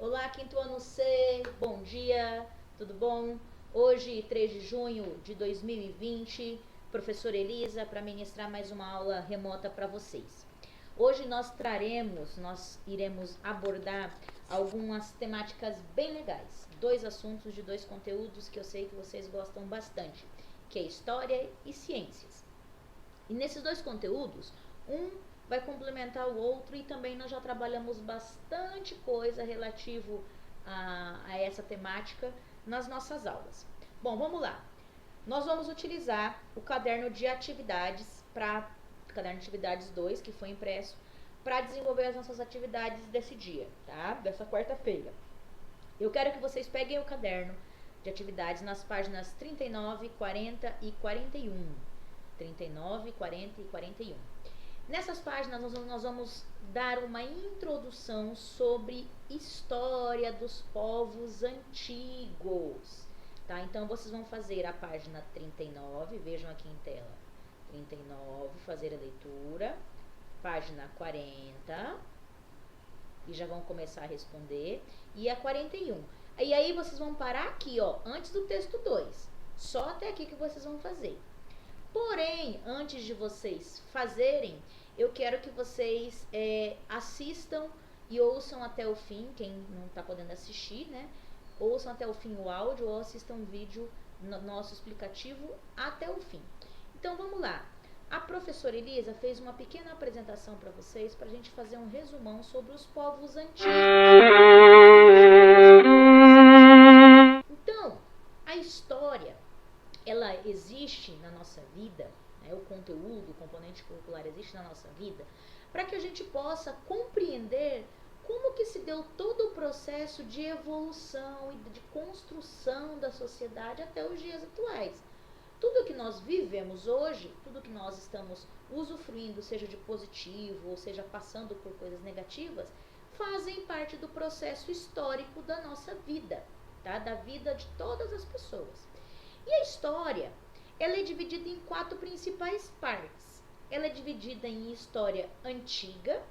Olá, quinto ano C, bom dia, tudo bom? Hoje, 3 de junho de 2020, professora Elisa para ministrar mais uma aula remota para vocês. Hoje nós iremos abordar algumas temáticas bem legais, dois assuntos de dois conteúdos que eu sei que vocês gostam bastante, que é História e Ciências. E nesses dois conteúdos, um vai complementar o outro e também nós já trabalhamos bastante coisa relativo a essa temática nas nossas aulas. Bom, vamos lá. Nós vamos utilizar o caderno de atividades caderno de atividades 2, que foi impresso, para desenvolver as nossas atividades desse dia, tá? Dessa quarta-feira. Eu quero que vocês peguem o caderno de atividades nas páginas 39, 40 e 41. 39, 40 e 41. Nessas páginas nós vamos dar uma introdução sobre história dos povos antigos, tá? Então vocês vão fazer a página 39, vejam aqui em tela, 39, fazer a leitura, página 40, e já vão começar a responder, e a 41. E aí vocês vão parar aqui, ó, antes do texto 2, só até aqui que vocês vão fazer. Porém, antes de vocês fazerem, eu quero que vocês assistam e ouçam até o fim, quem não está podendo assistir, né? Ouçam até o fim o áudio ou assistam o vídeo nosso explicativo até o fim. Então, vamos lá. A professora Elisa fez uma pequena apresentação para vocês, para a gente fazer um resumão sobre os povos antigos. Então, a história, ela existe na nossa vida, né? O conteúdo, o componente curricular existe na nossa vida, para que a gente possa compreender como que se deu todo o processo de evolução e de construção da sociedade até os dias atuais. Tudo que nós vivemos hoje, tudo que nós estamos usufruindo, seja de positivo ou seja passando por coisas negativas, fazem parte do processo histórico da nossa vida, tá? Da vida de todas as pessoas. E a história, ela é dividida em 4 principais partes. Ela é dividida em história antiga,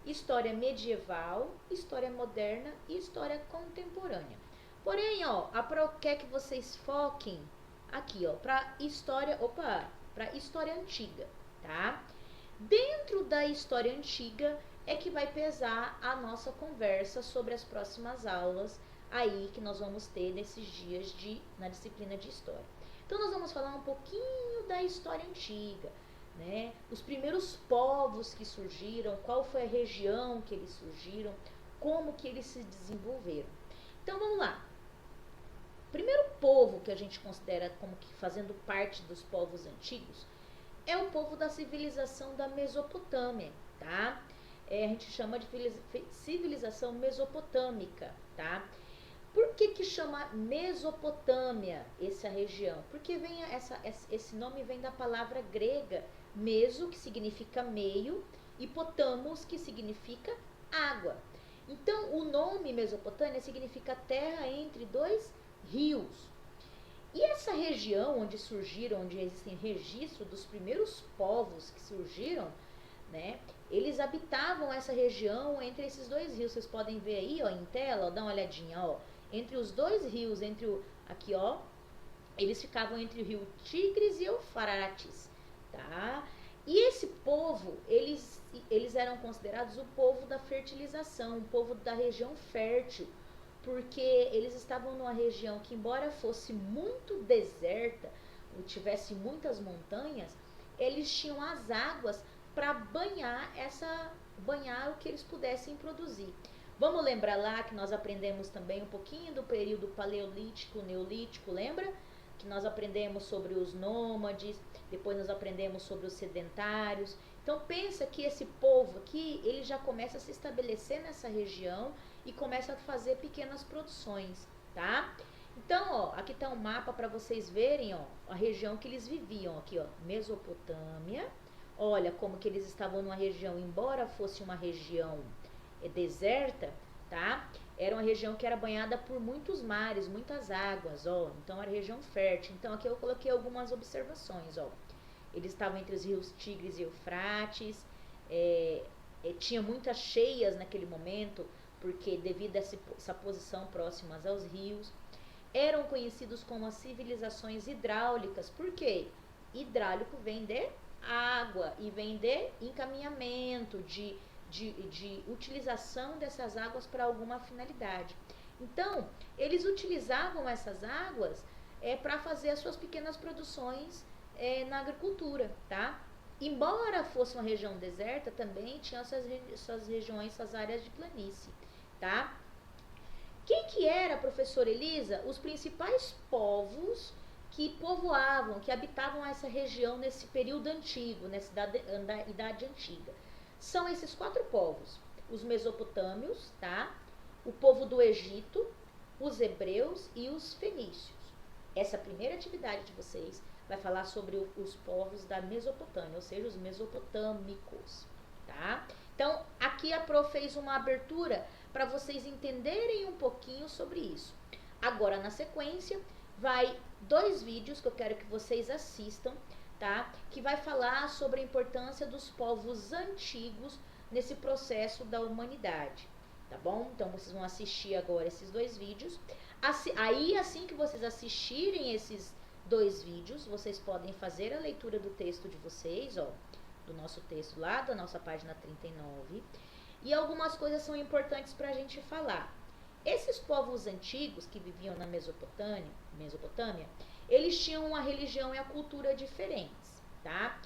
história medieval, história moderna e história contemporânea. Porém, ó, quer que vocês foquem aqui, ó, para história antiga, tá? Dentro da história antiga é que vai pesar a nossa conversa sobre as próximas aulas aí que nós vamos ter nesses dias na disciplina de história. Então nós vamos falar um pouquinho da história antiga, né? Os primeiros povos que surgiram, qual foi a região que eles surgiram, como que eles se desenvolveram. Então vamos lá. O primeiro povo que a gente considera como que fazendo parte dos povos antigos é o povo da civilização da Mesopotâmia, tá? A gente chama de civilização mesopotâmica, tá? Por que chama Mesopotâmia essa região? Porque esse nome vem da palavra grega meso, que significa meio, e potamos, que significa água. Então, o nome Mesopotâmia significa terra entre dois rios. E essa região onde existem registro dos primeiros povos que surgiram, né? Eles habitavam essa região entre esses dois rios. Vocês podem ver aí, ó, em tela, ó, dá uma olhadinha, ó. Entre os dois rios, aqui, ó, eles ficavam entre o rio Tigres e Eufrates, tá? E esse povo, eles eram considerados o povo da fertilização, o povo da região fértil, porque eles estavam numa região que, embora fosse muito deserta, ou tivesse muitas montanhas, eles tinham as águas para banhar o que eles pudessem produzir. Vamos lembrar lá que nós aprendemos também um pouquinho do período paleolítico, neolítico, lembra? Que nós aprendemos sobre os nômades, depois nós aprendemos sobre os sedentários. Então pensa que esse povo aqui, ele já começa a se estabelecer nessa região e começa a fazer pequenas produções, tá? Então, ó, aqui tá um mapa para vocês verem, ó, a região que eles viviam, aqui, ó, Mesopotâmia. Olha como que eles estavam numa região, embora fosse uma região deserta, tá? Era uma região que era banhada por muitos mares, muitas águas, ó. Então era região fértil. Então aqui eu coloquei algumas observações, ó. Eles estavam entre os rios Tigres e Eufrates, tinha muitas cheias naquele momento, porque devido a essa posição próximas aos rios, eram conhecidos como as civilizações hidráulicas. Por quê? Hidráulico vem de água e vem de encaminhamento, de utilização dessas águas para alguma finalidade. Então, eles utilizavam essas águas para fazer as suas pequenas produções na agricultura, tá? Embora fosse uma região deserta, também tinha essas regiões, essas áreas de planície, tá? Quem que era, professora Elisa? Os principais povos que povoavam, que habitavam essa região nesse período antigo, nessa idade antiga. São esses 4 povos: os mesopotâmios, tá? O povo do Egito, os hebreus e os fenícios. Essa primeira atividade de vocês vai falar sobre os povos da Mesopotâmia, ou seja, os mesopotâmicos, tá? Então, aqui a Pro fez uma abertura para vocês entenderem um pouquinho sobre isso. Agora, na sequência, vai 2 vídeos que eu quero que vocês assistam, tá? Que vai falar sobre a importância dos povos antigos nesse processo da humanidade, tá bom? Então, vocês vão assistir agora esses 2 vídeos. Aí, assim que vocês assistirem esses 2 vídeos, vocês podem fazer a leitura do texto de vocês, ó, do nosso texto lá, da nossa página 39. E algumas coisas são importantes para a gente falar. Esses povos antigos que viviam na Mesopotâmia, eles tinham uma religião e a cultura diferentes, tá?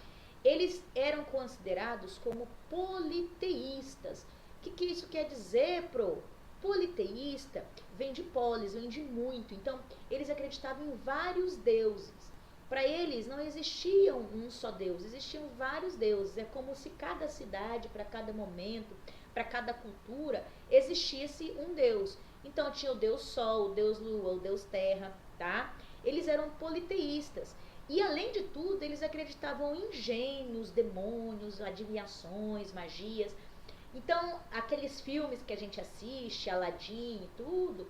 Eles eram considerados como politeístas. O que isso quer dizer, Pro? Politeísta vem de polis, vem de muito. Então, eles acreditavam em vários deuses. Para eles não existiam um só Deus, existiam vários deuses. É como se cada cidade, para cada momento, para cada cultura, existisse um Deus. Então tinha o Deus Sol, o Deus Lua, o Deus Terra, tá? Eles eram politeístas. E além de tudo, eles acreditavam em gênios, demônios, adivinhações, magias. Então, aqueles filmes que a gente assiste, Aladim e tudo,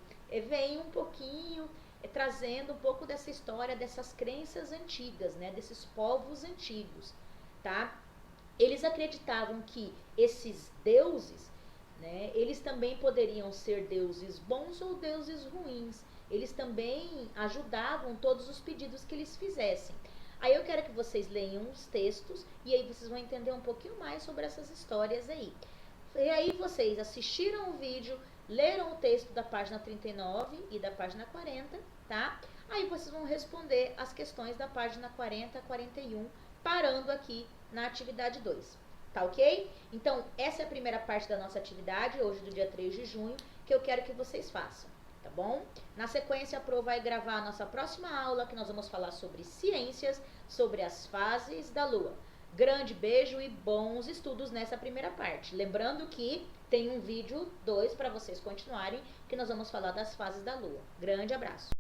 vem um pouquinho trazendo um pouco dessa história, dessas crenças antigas, né? Desses povos antigos, tá? Eles acreditavam que esses deuses, né, eles também poderiam ser deuses bons ou deuses ruins. Eles também ajudavam todos os pedidos que eles fizessem. Aí eu quero que vocês leiam os textos e aí vocês vão entender um pouquinho mais sobre essas histórias aí. E aí vocês assistiram o vídeo, leram o texto da página 39 e da página 40, tá? Aí vocês vão responder as questões da página 40 a 41, parando aqui na atividade 2, tá ok? Então, essa é a primeira parte da nossa atividade, hoje do dia 3 de junho, que eu quero que vocês façam, tá bom? Na sequência, a Pro vai gravar a nossa próxima aula, que nós vamos falar sobre ciências, sobre as fases da Lua. Grande beijo e bons estudos nessa primeira parte. Lembrando que tem um vídeo 2 para vocês continuarem, que nós vamos falar das fases da Lua. Grande abraço!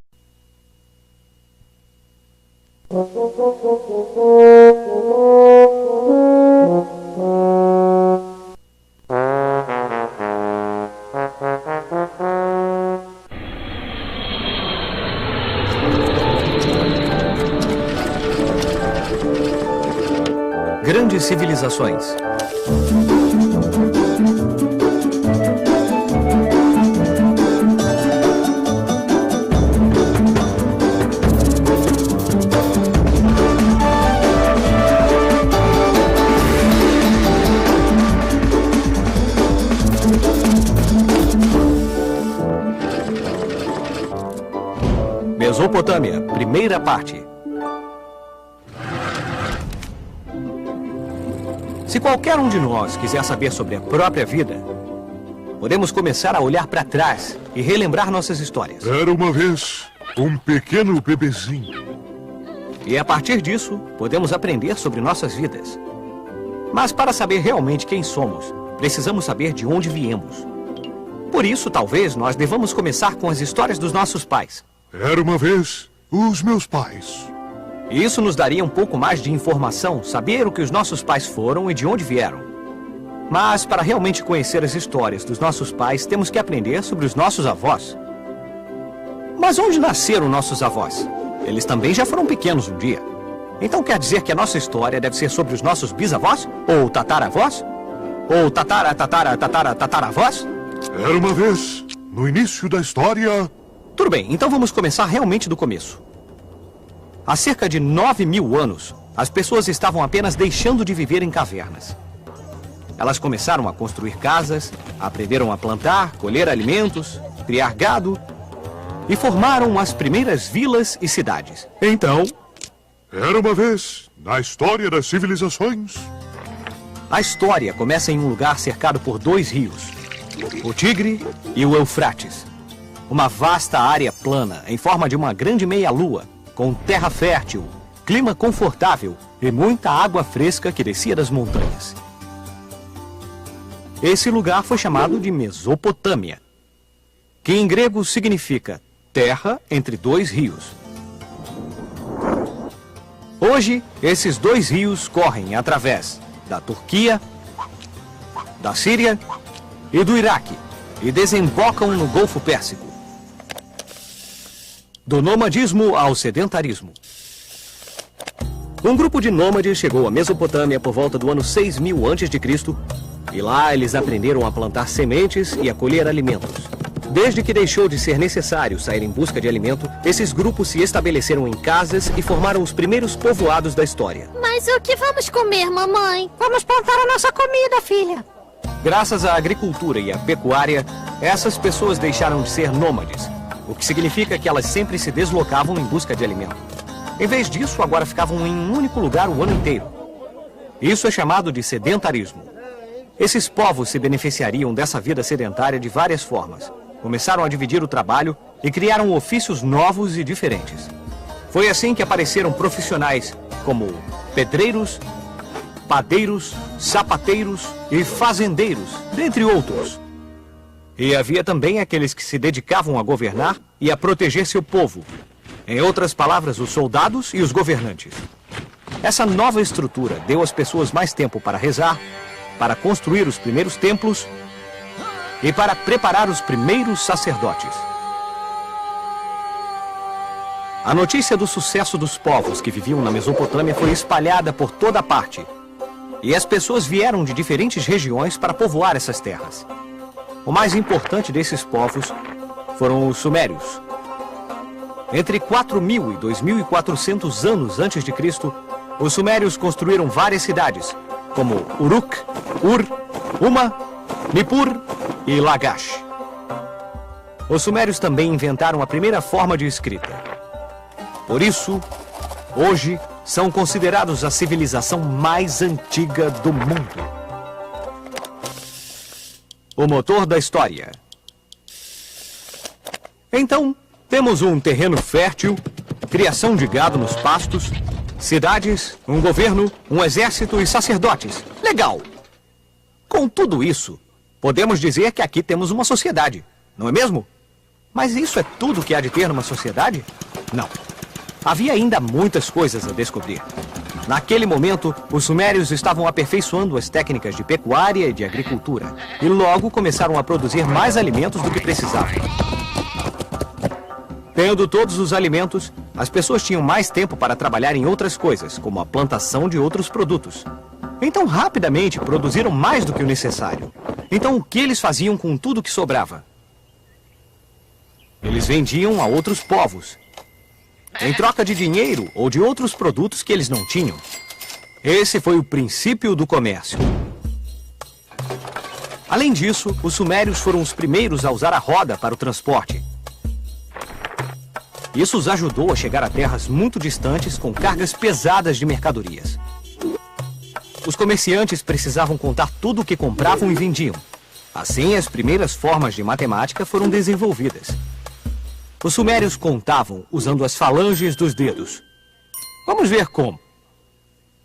Grandes civilizações. Mesopotâmia, primeira parte. Se qualquer um de nós quiser saber sobre a própria vida, podemos começar a olhar para trás e relembrar nossas histórias. Era uma vez um pequeno bebezinho. E a partir disso, podemos aprender sobre nossas vidas. Mas para saber realmente quem somos, precisamos saber de onde viemos. Por isso, talvez, nós devamos começar com as histórias dos nossos pais. Era uma vez os meus pais. E isso nos daria um pouco mais de informação, saber o que os nossos pais foram e de onde vieram. Mas para realmente conhecer as histórias dos nossos pais, temos que aprender sobre os nossos avós. Mas onde nasceram nossos avós? Eles também já foram pequenos um dia. Então quer dizer que a nossa história deve ser sobre os nossos bisavós? Ou tataravós? Ou tataravós? Era uma vez, no início da história... Tudo bem, então vamos começar realmente do começo. Há cerca de 9.000 anos, as pessoas estavam apenas deixando de viver em cavernas. Elas começaram a construir casas, aprenderam a plantar, colher alimentos, criar gado e formaram as primeiras vilas e cidades. Então... Era uma vez, na história das civilizações... A história começa em um lugar cercado por 2 rios, o Tigre e o Eufrates. Uma vasta área plana, em forma de uma grande meia-lua, com terra fértil, clima confortável e muita água fresca que descia das montanhas. Esse lugar foi chamado de Mesopotâmia, que em grego significa terra entre 2 rios. Hoje, esses 2 rios correm através da Turquia, da Síria e do Iraque e desembocam no Golfo Pérsico. Do nomadismo ao sedentarismo. Um grupo de nômades chegou à Mesopotâmia por volta do ano 6000 a.C. e lá eles aprenderam a plantar sementes e a colher alimentos. Desde que deixou de ser necessário sair em busca de alimento, esses grupos se estabeleceram em casas e formaram os primeiros povoados da história. Mas o que vamos comer, mamãe? Vamos plantar a nossa comida, filha. Graças à agricultura e à pecuária, essas pessoas deixaram de ser nômades, o que significa que elas sempre se deslocavam em busca de alimento. Em vez disso, agora ficavam em um único lugar o ano inteiro. Isso é chamado de sedentarismo. Esses povos se beneficiariam dessa vida sedentária de várias formas. Começaram a dividir o trabalho e criaram ofícios novos e diferentes. Foi assim que apareceram profissionais como pedreiros, padeiros, sapateiros e fazendeiros, dentre outros. E havia também aqueles que se dedicavam a governar e a proteger seu povo. Em outras palavras, os soldados e os governantes. Essa nova estrutura deu às pessoas mais tempo para rezar, para construir os primeiros templos e para preparar os primeiros sacerdotes. A notícia do sucesso dos povos que viviam na Mesopotâmia foi espalhada por toda parte. E as pessoas vieram de diferentes regiões para povoar essas terras. O mais importante desses povos foram os sumérios. Entre 4.000 e 2.400 anos antes de Cristo, os sumérios construíram várias cidades, como Uruk, Ur, Uma, Nippur e Lagash. Os sumérios também inventaram a primeira forma de escrita. Por isso, hoje, são considerados a civilização mais antiga do mundo. O motor da história. Então, temos um terreno fértil, criação de gado nos pastos, cidades, um governo, um exército e sacerdotes. Legal! Com tudo isso, podemos dizer que aqui temos uma sociedade, não é mesmo? Mas isso é tudo que há de ter numa sociedade? Não. Havia ainda muitas coisas a descobrir. Naquele momento, os sumérios estavam aperfeiçoando as técnicas de pecuária e de agricultura, e logo começaram a produzir mais alimentos do que precisavam. Tendo todos os alimentos, as pessoas tinham mais tempo para trabalhar em outras coisas, como a plantação de outros produtos. Então, rapidamente, produziram mais do que o necessário. Então, o que eles faziam com tudo que sobrava? Eles vendiam a outros povos, em troca de dinheiro ou de outros produtos que eles não tinham. Esse foi o princípio do comércio. Além disso, os sumérios foram os primeiros a usar a roda para o transporte. Isso os ajudou a chegar a terras muito distantes com cargas pesadas de mercadorias. Os comerciantes precisavam contar tudo o que compravam e vendiam. Assim, as primeiras formas de matemática foram desenvolvidas. Os sumérios contavam usando as falanges dos dedos. Vamos ver como.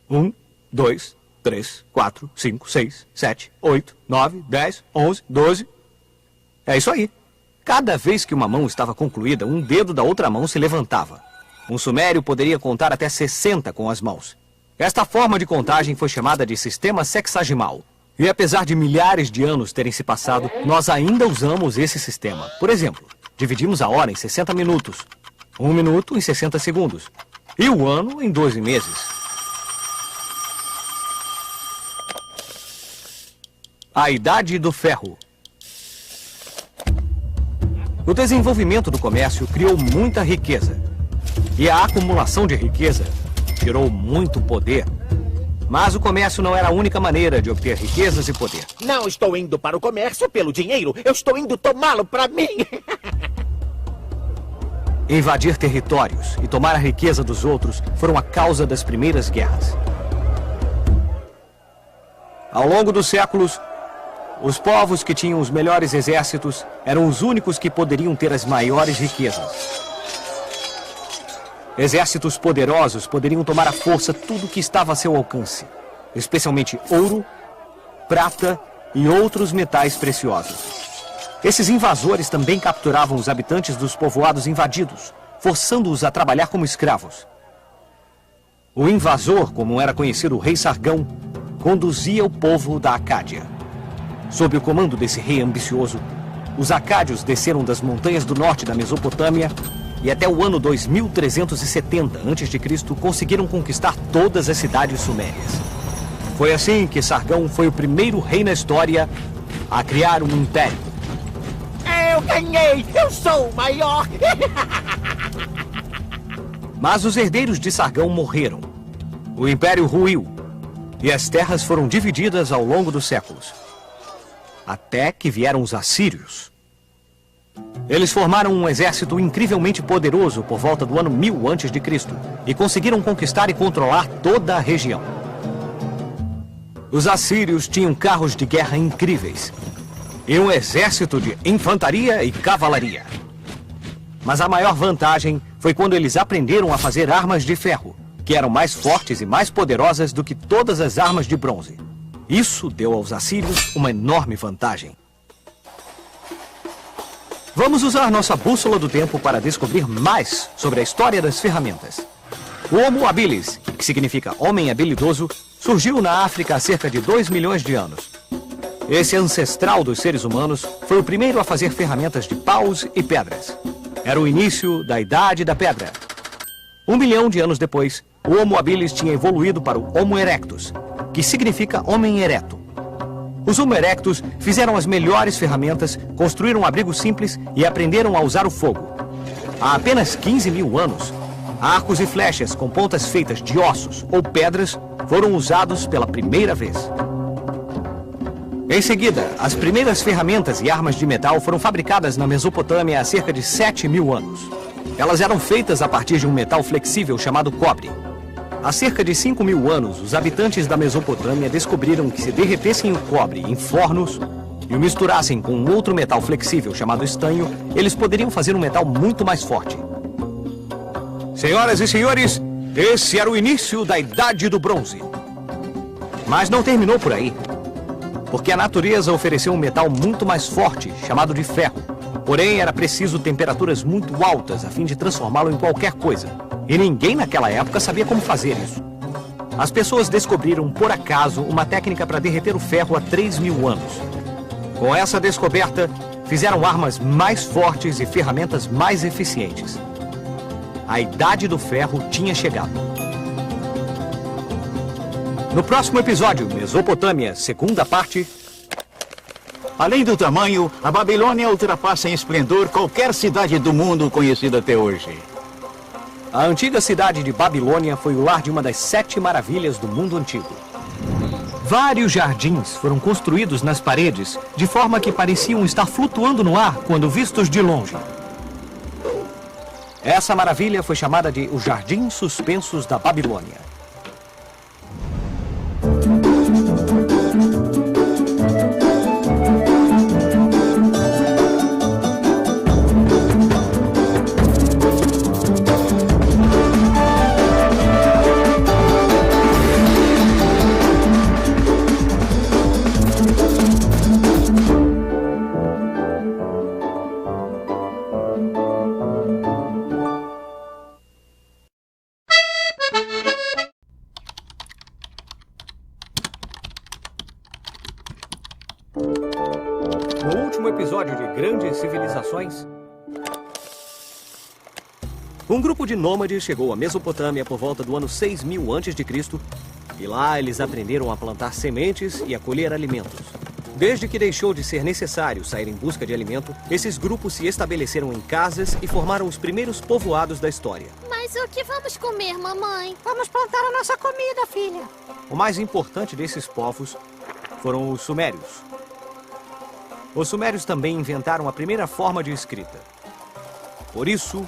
1, 2, 3, 4, 5, 6, 7, 8, 9, 10, 11, 12. É isso aí. Cada vez que uma mão estava concluída, um dedo da outra mão se levantava. Um sumério poderia contar até 60 com as mãos. Esta forma de contagem foi chamada de sistema sexagimal. E apesar de milhares de anos terem se passado, nós ainda usamos esse sistema. Por exemplo, dividimos a hora em 60 minutos, 1 minuto em 60 segundos e o ano em 12 meses. A Idade do Ferro. O desenvolvimento do comércio criou muita riqueza. E a acumulação de riqueza gerou muito poder. Mas o comércio não era a única maneira de obter riquezas e poder. Não estou indo para o comércio pelo dinheiro. Eu estou indo tomá-lo para mim. Invadir territórios e tomar a riqueza dos outros foram a causa das primeiras guerras. Ao longo dos séculos, os povos que tinham os melhores exércitos eram os únicos que poderiam ter as maiores riquezas. Exércitos poderosos poderiam tomar à força tudo que estava a seu alcance, especialmente ouro, prata e outros metais preciosos. Esses invasores também capturavam os habitantes dos povoados invadidos, forçando-os a trabalhar como escravos. O invasor, como era conhecido o rei Sargão, conduzia o povo da Acádia. Sob o comando desse rei ambicioso, os acádios desceram das montanhas do norte da Mesopotâmia e até o ano 2370 a.C. conseguiram conquistar todas as cidades sumérias. Foi assim que Sargão foi o primeiro rei na história a criar um império. Eu ganhei! Eu sou o maior! Mas os herdeiros de Sargão morreram. O império ruiu e as terras foram divididas ao longo dos séculos. Até que vieram os assírios. Eles formaram um exército incrivelmente poderoso por volta do ano 1000 a.C. e conseguiram conquistar e controlar toda a região. Os assírios tinham carros de guerra incríveis e um exército de infantaria e cavalaria. Mas a maior vantagem foi quando eles aprenderam a fazer armas de ferro, que eram mais fortes e mais poderosas do que todas as armas de bronze. Isso deu aos assírios uma enorme vantagem. Vamos usar nossa bússola do tempo para descobrir mais sobre a história das ferramentas. O Homo habilis, que significa homem habilidoso, surgiu na África há cerca de 2 milhões de anos. Esse ancestral dos seres humanos foi o primeiro a fazer ferramentas de paus e pedras. Era o início da Idade da Pedra. 1 milhão de anos depois, o Homo habilis tinha evoluído para o Homo erectus, que significa homem ereto. Os Homo erectus fizeram as melhores ferramentas, construíram abrigos simples e aprenderam a usar o fogo. Há apenas 15 mil anos, arcos e flechas com pontas feitas de ossos ou pedras foram usados pela primeira vez. Em seguida, as primeiras ferramentas e armas de metal foram fabricadas na Mesopotâmia há cerca de 7 mil anos. Elas eram feitas a partir de um metal flexível chamado cobre. Há cerca de 5 mil anos, os habitantes da Mesopotâmia descobriram que se derretessem o cobre em fornos e o misturassem com um outro metal flexível chamado estanho, eles poderiam fazer um metal muito mais forte. Senhoras e senhores, esse era o início da Idade do Bronze. Mas não terminou por aí, porque a natureza ofereceu um metal muito mais forte, chamado de ferro. Porém, era preciso temperaturas muito altas a fim de transformá-lo em qualquer coisa. E ninguém naquela época sabia como fazer isso. As pessoas descobriram, por acaso, uma técnica para derreter o ferro há 3 mil anos. Com essa descoberta, fizeram armas mais fortes e ferramentas mais eficientes. A Idade do Ferro tinha chegado. No próximo episódio, Mesopotâmia, segunda parte... Além do tamanho, a Babilônia ultrapassa em esplendor qualquer cidade do mundo conhecida até hoje. A antiga cidade de Babilônia foi o lar de uma das 7 maravilhas do mundo antigo. Vários jardins foram construídos nas paredes, de forma que pareciam estar flutuando no ar quando vistos de longe. Essa maravilha foi chamada de os Jardins Suspensos da Babilônia. No último episódio de Grandes Civilizações, um grupo de nômades chegou à Mesopotâmia por volta do ano 6000 a.C. e lá eles aprenderam a plantar sementes e a colher alimentos. Desde que deixou de ser necessário sair em busca de alimento, esses grupos se estabeleceram em casas e formaram os primeiros povoados da história. Mas o que vamos comer, mamãe? Vamos plantar a nossa comida, filha. O mais importante desses povos foram os sumérios. Os sumérios também inventaram a primeira forma de escrita. Por isso,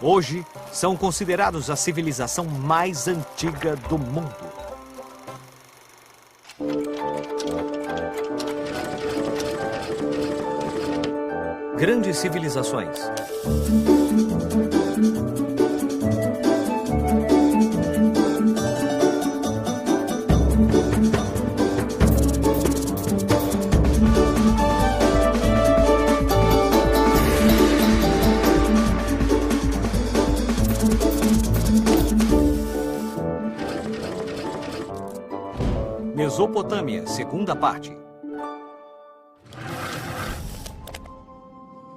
hoje, são considerados a civilização mais antiga do mundo. Grandes civilizações. Mesopotâmia, segunda parte.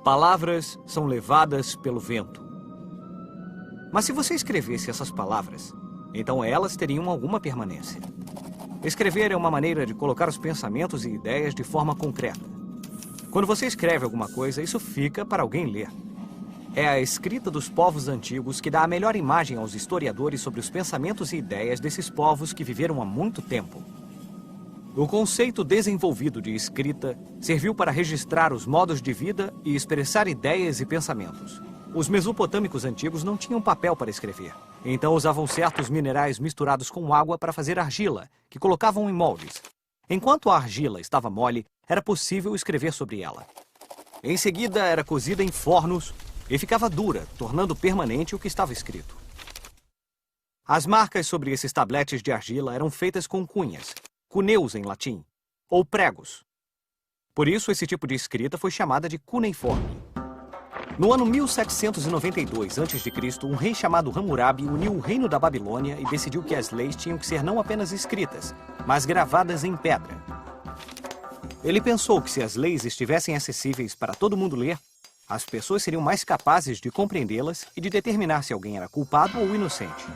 Palavras são levadas pelo vento. Mas se você escrevesse essas palavras, então elas teriam alguma permanência. Escrever é uma maneira de colocar os pensamentos e ideias de forma concreta. Quando você escreve alguma coisa, isso fica para alguém ler. É a escrita dos povos antigos que dá a melhor imagem aos historiadores sobre os pensamentos e ideias desses povos que viveram há muito tempo. O conceito desenvolvido de escrita serviu para registrar os modos de vida e expressar ideias e pensamentos. Os mesopotâmicos antigos não tinham papel para escrever, então usavam certos minerais misturados com água para fazer argila, que colocavam em moldes. Enquanto a argila estava mole, era possível escrever sobre ela. Em seguida, era cozida em fornos e ficava dura, tornando permanente o que estava escrito. As marcas sobre esses tabletes de argila eram feitas com cunhas, cuneus em latim, ou pregos. Por isso, esse tipo de escrita foi chamada de cuneiforme. No ano 1792 a.C., um rei chamado Hammurabi uniu o reino da Babilônia e decidiu que as leis tinham que ser não apenas escritas, mas gravadas em pedra. Ele pensou que se as leis estivessem acessíveis para todo mundo ler, as pessoas seriam mais capazes de compreendê-las e de determinar se alguém era culpado ou inocente.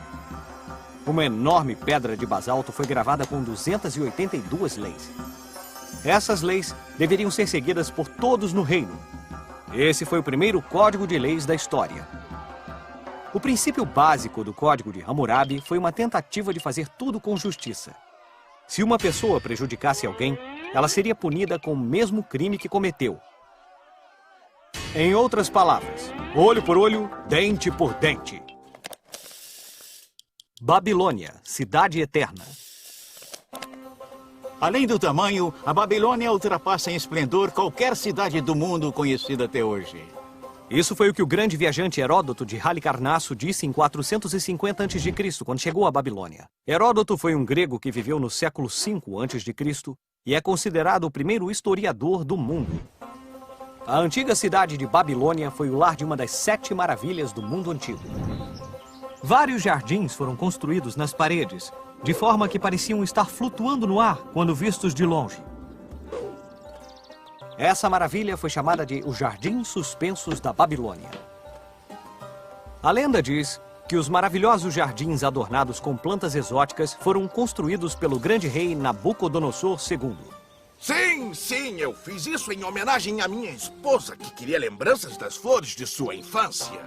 Uma enorme pedra de basalto foi gravada com 282 leis. Essas leis deveriam ser seguidas por todos no reino. Esse foi o primeiro código de leis da história. O princípio básico do código de Hammurabi foi uma tentativa de fazer tudo com justiça. Se uma pessoa prejudicasse alguém, ela seria punida com o mesmo crime que cometeu. Em outras palavras, olho por olho, dente por dente. Babilônia, cidade eterna. Além do tamanho, a Babilônia ultrapassa em esplendor qualquer cidade do mundo conhecida até hoje. Isso foi o que o grande viajante Heródoto de Halicarnasso disse em 450 a.C., quando chegou à Babilônia. Heródoto foi um grego que viveu no século V a.C. e é considerado o primeiro historiador do mundo. A antiga cidade de Babilônia foi o lar de uma das 7 maravilhas do mundo antigo. Vários jardins foram construídos nas paredes, de forma que pareciam estar flutuando no ar quando vistos de longe. Essa maravilha foi chamada de os Jardins Suspensos da Babilônia. A lenda diz que os maravilhosos jardins adornados com plantas exóticas foram construídos pelo grande rei Nabucodonosor II. Sim, eu fiz isso em homenagem à minha esposa, que queria lembranças das flores de sua infância.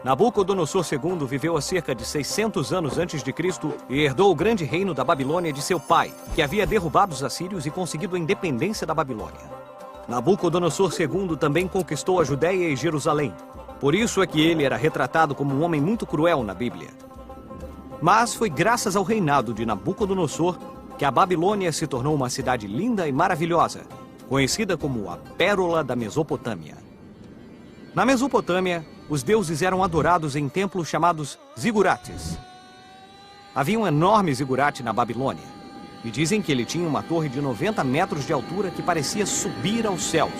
Nabucodonosor II viveu há cerca de 600 anos antes de Cristo e herdou o grande reino da Babilônia de seu pai, que havia derrubado os assírios e conseguido a independência da Babilônia. Nabucodonosor II também conquistou a Judéia e Jerusalém. Por isso é que ele era retratado como um homem muito cruel na Bíblia. Mas foi graças ao reinado de Nabucodonosor que a Babilônia se tornou uma cidade linda e maravilhosa, conhecida como a Pérola da Mesopotâmia. Na Mesopotâmia, os deuses eram adorados em templos chamados zigurates. Havia um enorme zigurate na Babilônia, e dizem que ele tinha uma torre de 90 metros de altura que parecia subir aos céus.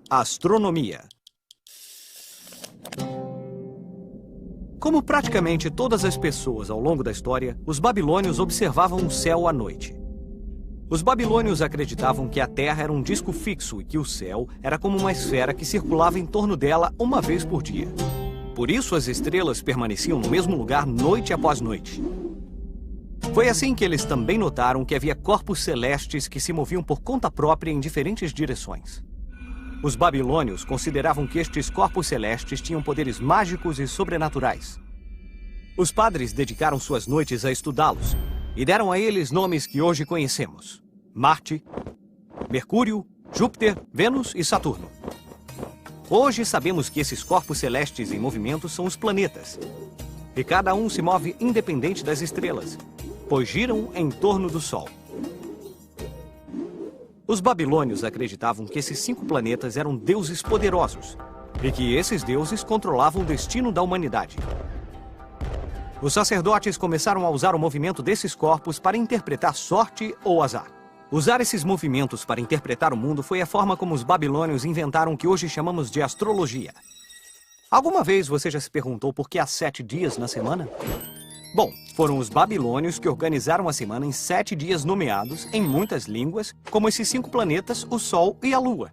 Astronomia. Como praticamente todas as pessoas ao longo da história, os babilônios observavam o céu à noite. Os babilônios acreditavam que a Terra era um disco fixo e que o céu era como uma esfera que circulava em torno dela uma vez por dia. Por isso, as estrelas permaneciam no mesmo lugar noite após noite. Foi assim que eles também notaram que havia corpos celestes que se moviam por conta própria em diferentes direções. Os babilônios consideravam que estes corpos celestes tinham poderes mágicos e sobrenaturais. Os padres dedicaram suas noites a estudá-los e deram a eles nomes que hoje conhecemos: Marte, Mercúrio, Júpiter, Vênus e Saturno. Hoje sabemos que esses corpos celestes em movimento são os planetas, e cada um se move independente das estrelas, pois giram em torno do Sol. Os babilônios acreditavam que esses 5 planetas eram deuses poderosos e que esses deuses controlavam o destino da humanidade. Os sacerdotes começaram a usar o movimento desses corpos para interpretar sorte ou azar. Usar esses movimentos para interpretar o mundo foi a forma como os babilônios inventaram o que hoje chamamos de astrologia. Alguma vez você já se perguntou por que há 7 dias na semana? Bom, foram os babilônios que organizaram a semana em 7 dias nomeados, em muitas línguas, como esses 5 planetas, o Sol e a Lua.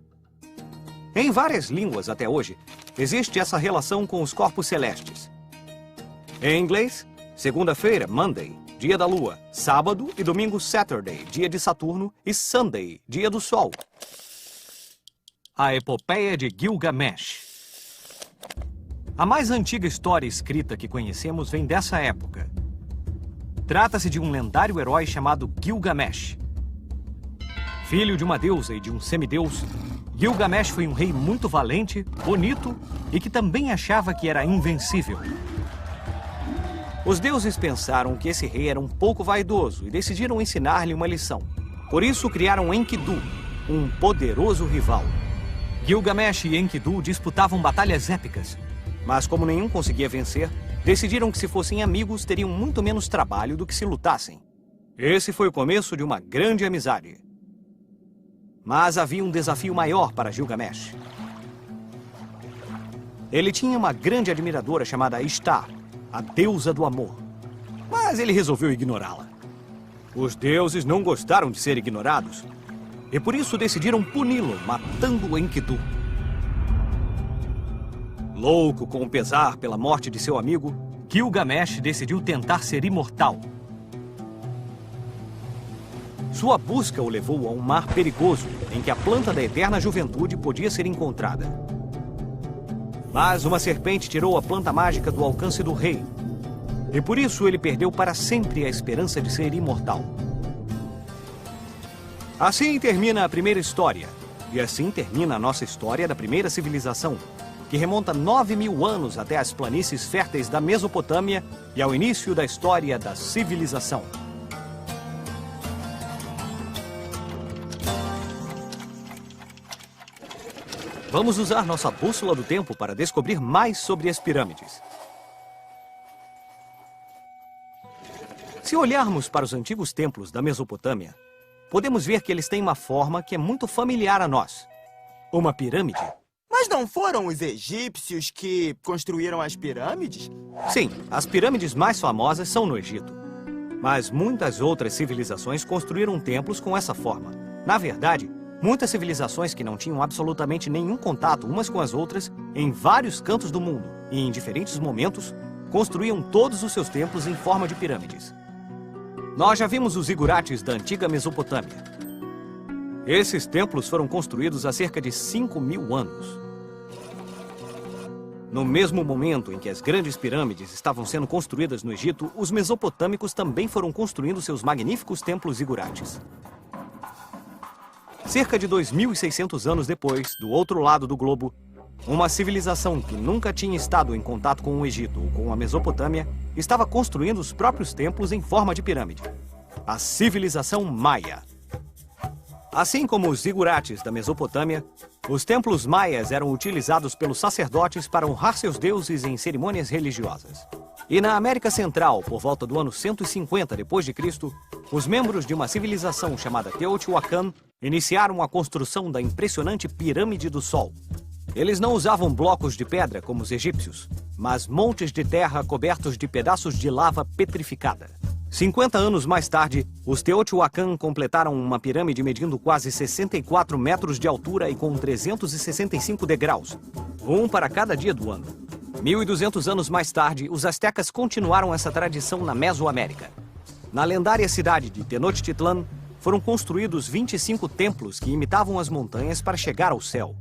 Em várias línguas até hoje, existe essa relação com os corpos celestes. Em inglês, segunda-feira, Monday, dia da Lua, sábado e domingo, Saturday, dia de Saturno, e Sunday, dia do Sol. A Epopeia de Gilgamesh. A mais antiga história escrita que conhecemos vem dessa época. Trata-se de um lendário herói chamado Gilgamesh. Filho de uma deusa e de um semideus, Gilgamesh foi um rei muito valente, bonito e que também achava que era invencível. Os deuses pensaram que esse rei era um pouco vaidoso e decidiram ensinar-lhe uma lição. Por isso criaram Enkidu, um poderoso rival. Gilgamesh e Enkidu disputavam batalhas épicas. Mas como nenhum conseguia vencer, decidiram que se fossem amigos, teriam muito menos trabalho do que se lutassem. Esse foi o começo de uma grande amizade. Mas havia um desafio maior para Gilgamesh. Ele tinha uma grande admiradora chamada Ishtar, a deusa do amor. Mas ele resolveu ignorá-la. Os deuses não gostaram de ser ignorados, e por isso decidiram puni-lo, matando Enkidu. Louco com o pesar pela morte de seu amigo, Gilgamesh decidiu tentar ser imortal. Sua busca o levou a um mar perigoso, em que a planta da eterna juventude podia ser encontrada. Mas uma serpente tirou a planta mágica do alcance do rei, e por isso ele perdeu para sempre a esperança de ser imortal. Assim termina a primeira história, e assim termina a nossa história da primeira civilização, que remonta 9.000 anos até as planícies férteis da Mesopotâmia e ao início da história da civilização. Vamos usar nossa bússola do tempo para descobrir mais sobre as pirâmides. Se olharmos para os antigos templos da Mesopotâmia, podemos ver que eles têm uma forma que é muito familiar a nós. Uma pirâmide. Mas não foram os egípcios que construíram as pirâmides? Sim, as pirâmides mais famosas são no Egito. Mas muitas outras civilizações construíram templos com essa forma. Na verdade, muitas civilizações que não tinham absolutamente nenhum contato umas com as outras, em vários cantos do mundo e em diferentes momentos, construíam todos os seus templos em forma de pirâmides. Nós já vimos os zigurates da antiga Mesopotâmia. Esses templos foram construídos há cerca de 5.000 anos. No mesmo momento em que as grandes pirâmides estavam sendo construídas no Egito, os mesopotâmicos também foram construindo seus magníficos templos zigurates. Cerca de 2.600 anos depois, do outro lado do globo, uma civilização que nunca tinha estado em contato com o Egito ou com a Mesopotâmia estava construindo os próprios templos em forma de pirâmide. A civilização Maia. Assim como os zigurates da Mesopotâmia, os templos maias eram utilizados pelos sacerdotes para honrar seus deuses em cerimônias religiosas. E na América Central, por volta do ano 150 d.C., os membros de uma civilização chamada Teotihuacan iniciaram a construção da impressionante Pirâmide do Sol. Eles não usavam blocos de pedra como os egípcios, mas montes de terra cobertos de pedaços de lava petrificada. 50 anos mais tarde, os Teotihuacan completaram uma pirâmide medindo quase 64 metros de altura e com 365 degraus, um para cada dia do ano. 1.200 anos mais tarde, os astecas continuaram essa tradição na Mesoamérica. Na lendária cidade de Tenochtitlan, foram construídos 25 templos que imitavam as montanhas para chegar ao céu.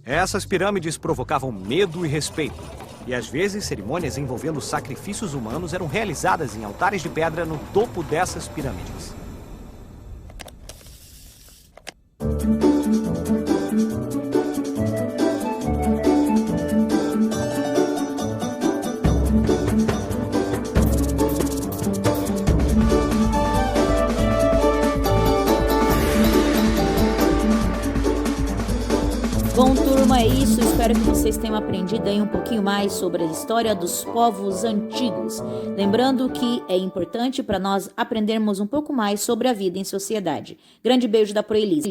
Essas pirâmides provocavam medo e respeito, e às vezes cerimônias envolvendo sacrifícios humanos eram realizadas em altares de pedra no topo dessas pirâmides. Bom, turma, é isso. Espero que vocês tenham aprendido aí um pouquinho mais sobre a história dos povos antigos. Lembrando que é importante para nós aprendermos um pouco mais sobre a vida em sociedade. Grande beijo da Proelise.